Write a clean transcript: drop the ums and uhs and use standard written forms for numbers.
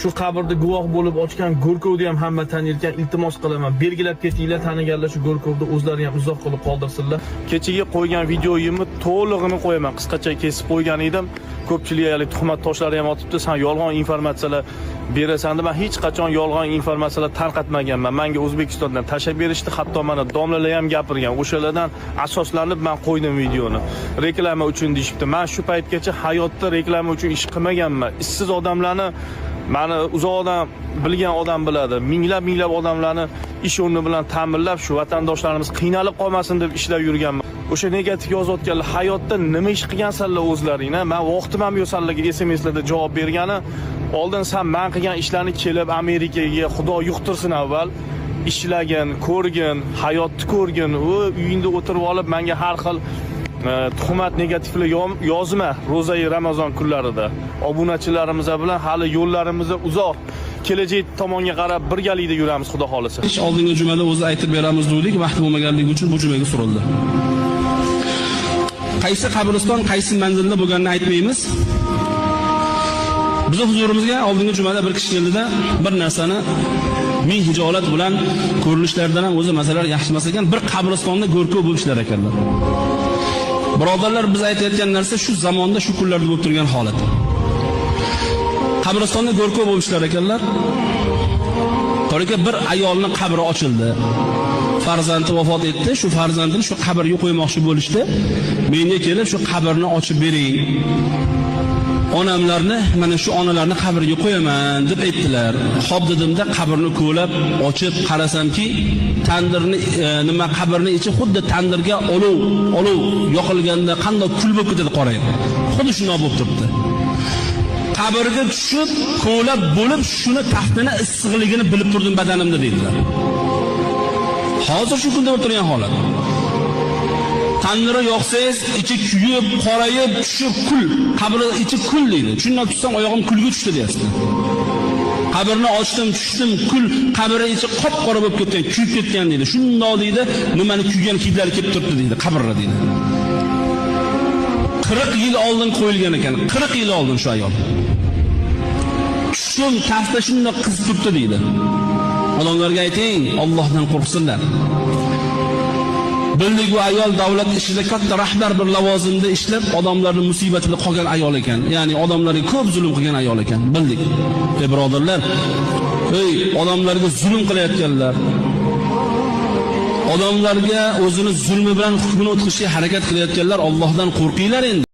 Shu qabrda guvoh bo'lib ochgan Go'rkovni ham hamma tanirkan, iltimos qilaman. Belgilab ketinglar, taniganlar shu Go'rkovni o'zlari ham uzoq qilib qoldirsinlar. Kechiga qo'ygan videoyimni to'lig'ini qo'yaman. Qisqacha kesib qo'ygan edim. Ko'pchilik hali tuhmat toshlari ham otibdi. Sen yolg'on informatsiyalar berasan deb, men hech qachon yolg'on informatsiyalar tarqatmaganman. Menga O'zbekistondan tashab berishdi, hatto mana domlalar ham gapirgan. O'shalardan asoslanib men qo'ydim videoni. Reklama uchun deyishibdi. Men shu paytgacha hayotda reklama uchun ish qilmaganman. Ishsiz odamlarni meni uzoqdan bilgan odam biladi. Minglab odamlarni ish o'rni bilan ta'minlab, shu vatandoshlarimiz qiynalib qolmasin deb ishlab yurganman. O'sha negativ yozayotganlar hayotda nima ish qilgansanlar o'zlaringni? Men vaqtim ham yo'sanlarga SMSlarda javob bergani, oldin sen men qilgan ishlarni kelib Amerikaga Xudo yuqtirsin avval ishlagin, ko'rgin, hayotni ko'rgin. U uyingda o'tirib olib menga har xil tuhmat negativlar yozma ro'zai Ramazon kunlarida. Obunachilarimiz bilan hali yo'llarimiz uzoq. Kelajak tomonga qarab birgalikda yuramiz, Xudo xolisa. Ish oldingi jumada o'zi aytib beramiz dedik, vaqt bo'lmaganligi uchun bu jumaga surildi. Qaysi qabriston, qaysi manzilda bo'lganini aytmaymiz. Biz huzurimizga oldingi jumada bir kishi keldida bir narsani ming hijolat bilan ko'rinishlardan ham o'zi masalalar yaxshi emas ekan, bir qabristonda Go'rkov bo'lishlar ekanlar. Birodarlar, biz aytayotgan narsa shu zamonda, shu kunlarda bo'lib turgan holat. Qabristonda Go'rkov bo'lishlar ekanlar. To'g'ri, bir ayolning qabri ochildi. Farzandi vafot etdi. Shu farzandini shu qabrga qo'ymoqchi bo'lishdi. Menga kelib shu qabrni ochib bering. Onamlarni, mana shu onalarni qabriga qo'yaman deb aytdilar. Xo'p dedimda, qabrni ko'lab ochib qarasamki, tandirni qabrning ichi xuddi tandirga olov yoqilganda qanday kul bo'lib ketadi, qarang. Xuddi shunday bo'lib turibdi. Qabrga tushib, ko'lab bo'lib, shuni taftini issiqligini bilib turdim badanimda dedilar. Hozir shu kunda o'tirgan holat. Tandirni yoqsangiz, ichi kuyib, qorayib, tushib kul, qabri ichi kul deydi. Shundan tutsam oyog'im kulga tushdi deyapti. Qabrni ochdim, tushdim, kul, qabri ichi qop-qora bo'lib ketgan, kuyib ketgan deydi. Shunday deydi, nimani kuygan hidlar kelib turibdi deydi, qabrga deydi. 40 yil oldin qo'yilgan ekan, 40 yil oldin shu ayol. Shun tafta shunday qizib turibdi deydi. Odamlarga ayting, Allohdan qo'rqsinlar. Bildik, bu ayol davlat ishida katta rahbar bir lavozimda ishlab, odamlarning musibatida qolgan ayol ekan. Ya'ni odamlarga ko'p zulm qilgan ayol ekan. Bildik. Birodarlar, odamlarga zulm qilayotganlar, odamlarga o'zini zulmi bilan hukmini o'tkazishga harakat qilayotganlar, Allohdan qo'rqinglar endi.